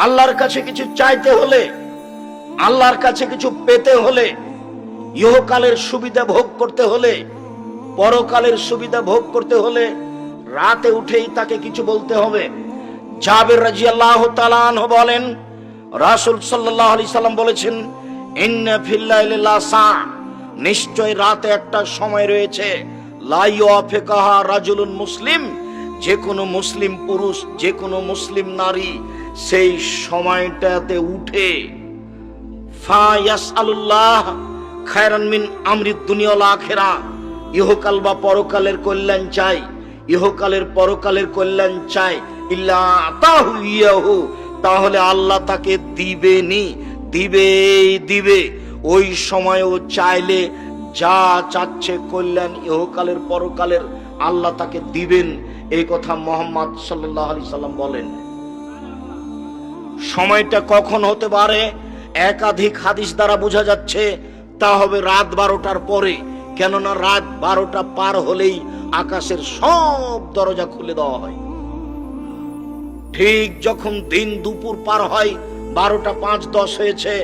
আল্লাহর কাছে কিছু চাইতে হলে, আল্লাহর কাছে কিছু পেতে হলে, ইহকালের সুবিধা ভোগ করতে হলে, পরকালের সুবিধা ভোগ করতে হলে রাতে উঠেই তাকে কিছু বলতে হবে। জাবের রাদিয়াল্লাহু তাআলা আনহু বলেন, রাসূল সাল্লাল্লাহু আলাইহি সাল্লাম বলেছেন, ইন্না ফিল লাইলি লাসা, নিশ্চয় রাতে একটা সময় রয়েছে, লা ইউআফিকাহা রাজুলুন মুসলিম, যে কোনো মুসলিম পুরুষ, যে কোনো মুসলিম নারী সেই সময়টাতে উঠে ফায়াসআলুল্লাহ খায়রান মিন আমরিদ দুনিয়া ওয়াল আখিরা, ইহকাল বা পরকালের কল্যাণ চাই, ইহকালের পরকালের কল্যাণ চাই, ইল্লা আতাহু ইয়াহু, তাহলে আল্লাহ তাকে দিবেনি, দিবে। ওই সময়ও চাইলে যা চাচ্ছে কল্যাণ ইহকালের পরকালের আল্লাহ তাকে দিবেন। এই কথা মুহাম্মদ সাল্লাল্লাহু আলাইহি সাল্লাম বলেন। সময়টা কখন হতে পারে একাধিক হাদিস দ্বারা বোঝা যাচ্ছে, তা হবে রাত 12টার পরে। কেননা রাত 12টা পার হলেই আকাশের সব দরজা খুলে দেওয়া হয়। ঠিক যখন দিন দুপুর পার হয়, 12টা 5-10 হয়েছে,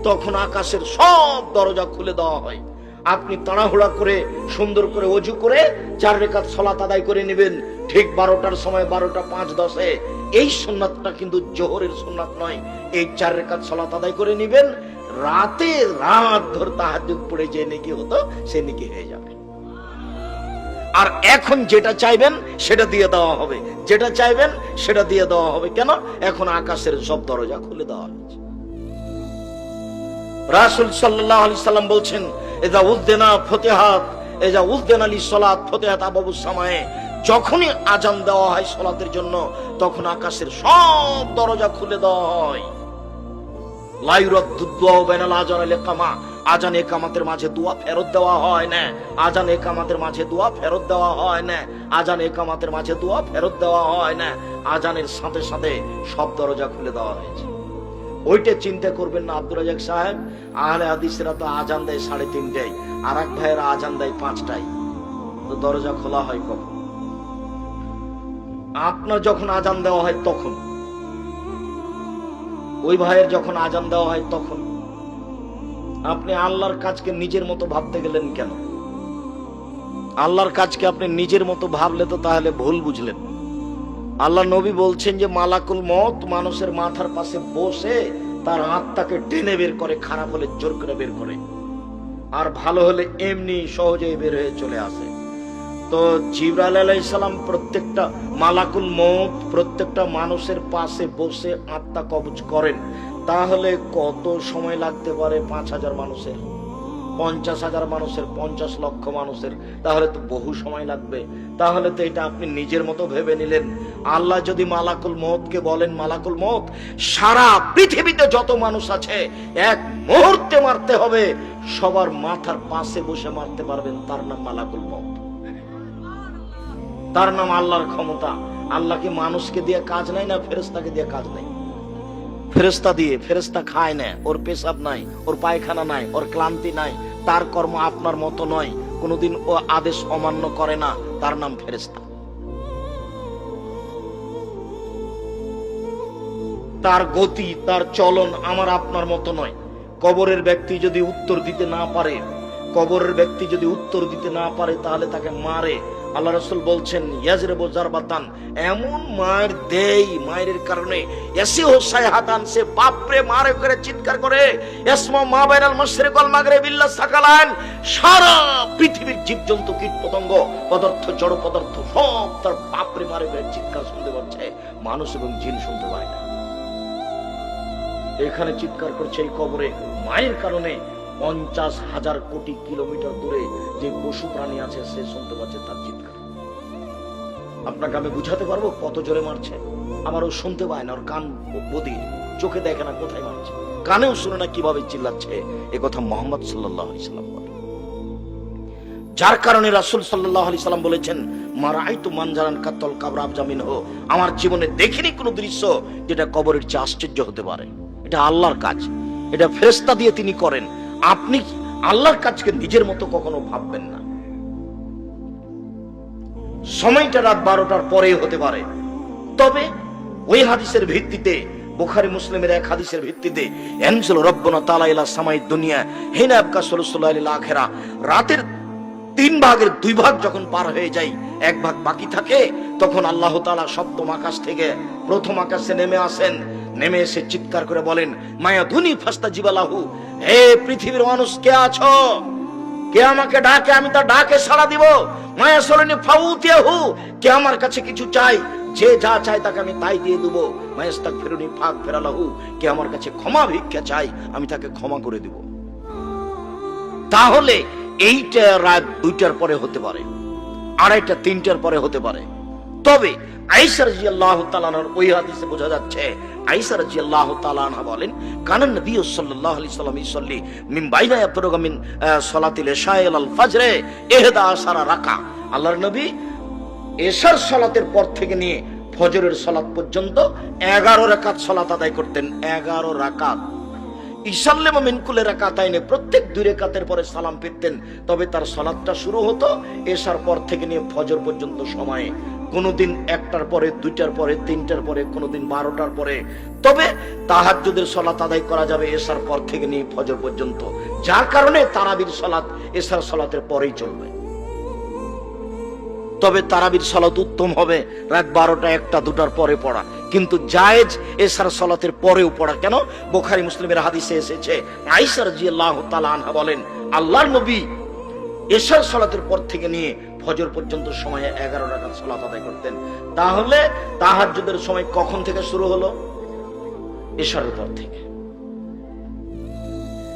তখন আকাশের সব দরজা খুলে দেওয়া হয়। আপনি তাড়াহুড়া করে সুন্দর করে ওযু করে 4 রাকাত সালাত আদায় করে নেবেন ঠিক 12টার সময়, 12টা 5-10-এ। এই সুন্নাতটা কিন্তু জোহরের সুন্নাত নয়। এই 4 রাকাত সালাত আদায় করে নেবেন, রাত ধরে তাহাজ্জুদ পড়ে যে নেকি হতো সে নেকি হয়ে যাবে। আর এখন যেটা চাইবেন সেটা দিয়ে দেওয়া হবে, যেটা চাইবেন সেটা দিয়ে দেওয়া হবে। কেন? এখন আকাশের সব দরজা খুলে দেওয়া হয়েছে। রাসূল সাল্লাল্লাহু আলাইহি সাল্লাম বলছেন, ইযা উযদিনা ফাতিহাত, ইযা উযদিনা লিসসালাত ফাতিহাত আবওয়াবুস সামায়ে, যখনই আজান দেওয়া হয় সালাতের জন্য, তখন আকাশের সব দরজা খুলে দেওয়া হয়। লা ইউরাদ্দু দুআ বাইনাল আযান ওয়াল ইকামা, আজান ইকামতের মাঝে দোয়া ফেরত দেওয়া হয় না, আজান ইকামতের মাঝে দোয়া ফেরত দেওয়া হয় না, আজান ইকামতের মাঝে দোয়া ফেরত দেওয়া হয় না। আজানের সাথে সাথে সব দরজা খুলে দেওয়া হয়েছে। ওইটা চিন্তা করবেন না আব্দুর রাজ্জাক সাহেব, আহলে হাদিসরা তো আজান দেয় 3:30টায়, আর এক ভাইয়েরা আজান দেয় 5টায়, তো দরজা খোলা হয় কখন? আপনার যখন আজান দেওয়া হয় তখন, ওই ভাইয়ের যখন আজান দেওয়া হয় তখন। আপনি আল্লাহর কাজকে নিজের মতো ভাবতে গেলেন কেন? আল্লাহর কাজকে আপনি নিজের মতো ভাবলে তো তাহলে ভুল বুঝলেন। আল্লাহ নবী বলছেন যে মালাকুল মউত মানুষের মাথার পাশে বসে তার আত্মাকে টেনে বের করে, খারাপ হলে জোর করে বের করে, আর ভালো হলে এমনি সহজেই বের হয়ে চলে আসে। তো জিবরাইল আলাইহিস সালাম প্রত্যেকটা মালাকুল মউত প্রত্যেকটা মানুষের পাশে বসে আত্মা কবজ করেন। তাহলে কত সময় লাগতে পারে? 5,000 মানুষের, 50,000 মানুষের, 50 লক্ষ মানুষের, তাহলে তো বহু সময় লাগবে। তাহলে তো এটা আপনি নিজের মতো ভেবে নিলেন। আল্লাহ যদি মালাকুল মউতকে বলেন, মালাকুল মউত সারা পৃথিবীতে যত মানুষ আছে এক মুহূর্তে মারতে হবে, সবার মাথার পাশে বসে মারতে পারবেন, তার নাম মালাকুল মউত, তার নাম আল্লাহর ক্ষমতা। আল্লাহ কি মানুষকে দিয়ে কাজ নাই না ফেরেশতাকে দিয়ে কাজ নাই? ফেরেশতা দিয়ে, ফেরেশতা খায় না, ওর পেশাব নাই, ওর পায়খানা নাই, ওর ক্লান্তি নাই, তার কর্ম আপনার মতো নয়, কোনোদিন ও আদেশ অমান্য করে না, তার নাম ফেরেশতা। তার গতি, তার চলন আমার আপনার মতো নয়। কবরের ব্যক্তি যদি উত্তর দিতে না পারে, কবরের ব্যক্তি যদি উত্তর দিতে না পারে, তাহলে তাকে মারে। আল্লাহ রাসূল বলছেন, ইয়াজরিবু জারবাতান, এমন মায়ের দেই, মায়ের কারণে এসি হোসাই হাতান, সে বাপরে মারে করে চিৎকার করে, ইসমা মা বাইনাল মাশরিক ওয়াল মাগরিব ইল্লা সাকালান, সারা পৃথিবীর জীবজন্তু কীট পতঙ্গ পদার্থ জড় পদার্থ সব তার বাপরে মারে করে চিৎকার শুনতে পাচ্ছে, মানুষ এবং জিন শুনতে পায় না। এখানে চিৎকার করছে এই কবরে মায়ের কারণে, 50,000 কোটি কিলোমিটার দূরে যে পশু প্রাণী আছে সে শুনতে পাচ্ছে তার চিৎকার। আপনাকে আমি বুঝাতে পারবো কত জোরে মারছে? আমারও শুনতে পায় না, ওর কান বধির, চোখে দেখে না কোথায় মারছে, কানেও শুনে না কিভাবে চিল্লাচ্ছে। এ কথা মুহাম্মদ সাল্লাল্লাহু আলাইহি সাল্লাম বলেন। যার কারণে রাসূল সাল্লাল্লাহু আলাইহি সাল্লাম বলেছেন, মারাইতু মানজারান কাতল কাবর আবজামিনহু, আমার জীবনে দেখিনি কোনো দৃশ্য যেটা কবরের চেয়ে আশ্চর্য হতে পারে। এটা আল্লাহর কাজ, এটা ফেরেশতা দিয়ে তিনি করেন। আপনি আল্লাহর কাজকে নিজের মতো কখনো ভাববেন না। সময়টা রাত 12টার পরেই হতে পারে, তবে ওই হাদিসের ভিত্তিতে বুখারী মুসলিমের এক হাদিসের ভিত্তিতে এনজিল রব্বুনা তাআলা ইলা সামাই দুনিয়া হিনা আবকা সাল্লাল্লাহু আলাইহি আখিরা, রাতের 3 ভাগের 2 ভাগ যখন পার হয়ে যায়, 1 ভাগ বাকি থাকে, তখন আল্লাহ তাআলা সপ্তম আকাশ থেকে প্রথম আকাশে নেমে আসেন। নেমে এসে চিৎকার করে বলেন, মায়া ধুনি ফাস্তাজিবা লাহু, হে পৃথিবীর মানুষ কে আছো, কে আমাকে ডাকে, আমি তার ডাকে সাড়া দিব। মায়া সরনি ফাউতিয়াহু, কে আমার কাছে কিছু চাই, যে যা চায় তাকে আমি তাই দিয়ে দেব। মায়াস্তাগফিরুনি ফাগফিরালাহু, কে আমার কাছে ক্ষমা ভিক্ষা চাই, আমি তাকে ক্ষমা করে দেব। তাহলে এইটা রাত 2টার পরে হতে পারে, 2:30 3টার পরে হতে পারে। তবে আয়েশা রাদিয়াল্লাহু তাআলা আনহার ওই হাদিসে বোঝা যাচ্ছে, আয়েশা রাদিয়াল্লাহু তাআলা আনহা বলেন, কানান নবী সাল্লাল্লাহু আলাইহি সাল্লাম ইসাল্লি মিন বাইনা ইয়াফরুগু মিন সালাতিল ইশা ইলাল ফাজরে 11 রাকা। আল্লাহর নবী এশার সালাতের পর থেকে নিয়ে ফজরের সালাত পর্যন্ত 11 রাকাত সালাত আদায় করতেন। 11 রাকাত। ইসাল্লাম মিন কুল্লি রাকাতাইনে, প্রত্যেক 2 রাকাতের পরে সালাম ফিরতেন। তবে তার সালাতটা শুরু হতো এশার পর থেকে নিয়ে ফজর পর্যন্ত সময়ে। কোনদিন 1টার পরে, 2টার পরে, 3টার পরে, কোনদিন 12টার পরে। তবে তাহাজ্জুদের সালাত আদায় করা যাবে এশার পর থেকে নিয়ে ফজর পর্যন্ত, যার কারণে তারাবির সালাত এশার সালাতের পরেই চলবে। তবে তারাবির সালাত উত্তম হবে রাত 12টা, 1টা, 2টার পরে পড়া, কিন্তু জায়েজ এশার সালাতের পরেও পড়া। কেন? বুখারী মুসলিমের হাদিসে এসেছে, আয়েশা রাদিয়াল্লাহু তাআলা আনহা বলেন, আল্লাহর নবী এশার সালাতের পর থেকে নিয়ে ফজর পর্যন্ত সময়ে 11 রাকাত সালাত আদায় করতেন। তাহলে তাহাজ্জুদের সময় কখন থেকে শুরু হলো? এশার পর থেকে।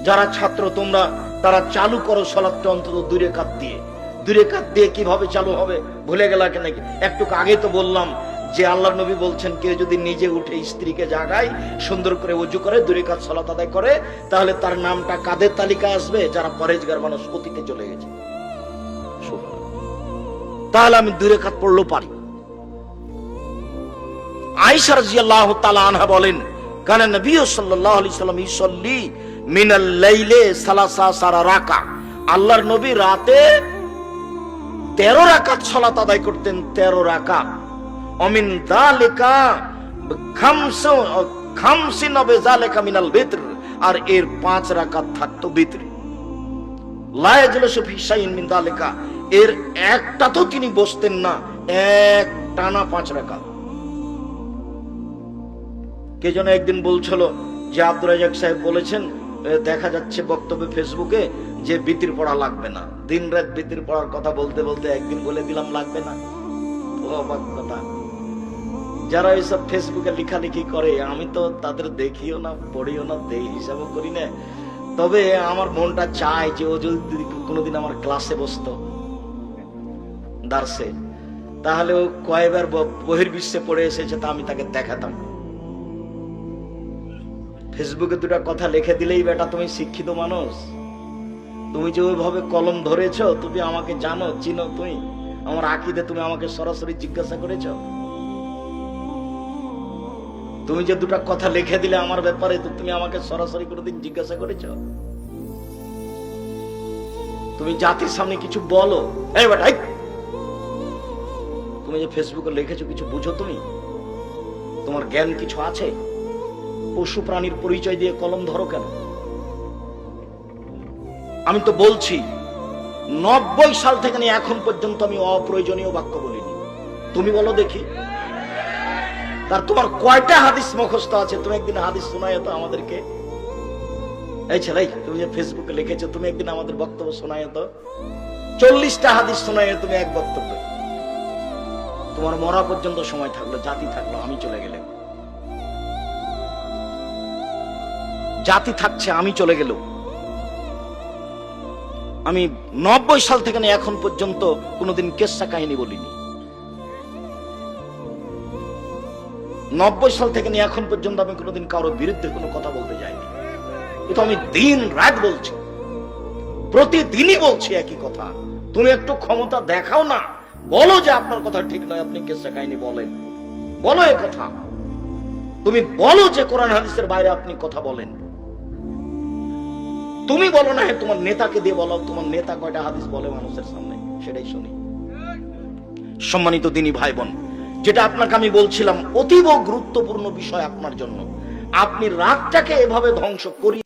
যারা ছাত্র তোমরা, তারা চালু করো সালাতটা অন্তত 2 রাকাত দিয়ে। 2 রাকাত দিয়ে কিভাবে চালু হবে ভুলে গেলা কেন? একটু আগে তো বললাম যে আল্লাহর নবী বলছেন, কেউ যদি নিজে উঠে স্ত্রীকে জাগায়, সুন্দর করে ওযু করে 2 রাকাত সালাত আদায় করে, তাহলে তার নামটা কাদের তালিকায় আসবে? যারা পরেজগার মানুষ, অতীতে চলে গেছে। তাহলে আমি 2 রাকাত পড়লেও পারি। আয়েশা রাদিয়াল্লাহু তাআলা আনহা বলেন, কানা নবী সাল্লাল্লাহু আলাইহি সাল্লাম ইসাল্লি মিনাল লাইলে 13 রাকা, আল্লাহর নবী রাতে 13 রাকাত সালাত আদায় করতেন। 13 রাকাত। অমিন যালিকা খামসিন বিযালিকা মিনাল বিতর, আর এর 5 রাকাত থাকতো বিতর। লা ইয়াজলিসু ফি শাইইন মিন যালিকা, এর একটা তো তিনি বসতেন না, এক টানা 5 রাকাত। কে যেন একদিন বলছিল যে আব্দুর রাজ্জাক সাহেব বলেছেন, দেখা যাচ্ছে বক্তব্যে ফেসবুকে, যে বিতির পড়া লাগবে না। দিন রাত বিতির পড়ার কথা বলতে বলতে একদিন বলে দিলাম লাগবে না। অবাক কথা। যারা এইসব ফেসবুকে লেখালেখি করে, আমি তো তাদের দেখিও না, পড়িও না, দেই হিসাবও করি না। তবে আমার মনটা চায় যে ও যদি কোনোদিন আমার ক্লাসে বসতো, দার্সে, তাহলে ও কয়েকবার বহির্বিশ্বে পড়ে এসেছে, তা আমি তাকে দেখাতাম। ফেসবুকে 2টা কথা লিখে দিলেই বেটা তুমি শিক্ষিত মানুষ, তুমি যে ওইভাবে কলম ধরেছ, তুমি আমাকে জানো, চিনো, তুমি আমার আকীদা তুমি আমাকে সরাসরি জিজ্ঞাসা করেছ। তুমি যে 2টা কথা লিখে দিলে আমার ব্যাপারে, তো তুমি আমাকে সরাসরি কোনোদিন জিজ্ঞাসা করেছ? তুমি জাতির সামনে কিছু বলো, এই বেটা তুমি যে ফেসবুকে লিখেছো কিছু বুঝো? তুমি, তোমার জ্ঞান কিছু আছে? পশু প্রাণীর পরিচয় দিয়ে কলম ধরো কেন? আমি তো বলছি 90 সাল থেকে নিয়ে এখন পর্যন্ত আমি অপ্রয়োজনীয় বাক্য বলিনি। তুমি বলো দেখি, তার তোমার কয়টা হাদিস মুখস্থ আছে? তুমি একদিন হাদিস শোনায় তো আমাদেরকে। এই ছেলে, তুমি যে ফেসবুকে লিখেছো, তুমি একদিন আমাদের বক্তব্য শোনায় তো। 40টা হাদিস শোনায় তুমি এক বক্তব্য। তোমার মরা পর্যন্ত সময় থাকলো, জাতি থাকলো, আমি চলে গেলাম, জাতি থাকছে, আমি চলে গেল। আমি 90 সাল থেকে এখন পর্যন্ত কোনোদিন কেসা কাহিনী বলিনি। 90 সাল থেকে এখন পর্যন্ত আমি কোনোদিন কারোর বিরুদ্ধে কোনো কথা বলতে যাইনি। কিন্তু আমি দিন রাত বলছি, প্রতিদিনই বলছি একই কথা। তুমি একটু ক্ষমতা দেখাও না, বলো যে আপনার কথা ঠিক নয়, আপনি কেসা কাহিনী বলেন, বলো এ কথা। তুমি বলো যে কোরআন হাদিসের বাইরে আপনি কথা বলেন। তুমি বলো না, তোমার নেতাকে দিয়ে বলো, তোমার নেতা কয়টা হাদিস বলে মানুষের সামনে, সেটাই শুনি। সম্মানিত দিনী ভাই বোন, যেটা আপনাকে আমি বলছিলাম, অতীব গুরুত্বপূর্ণ বিষয় আপনার জন্য। আপনি রাতটাকে এভাবে ধ্বংস করি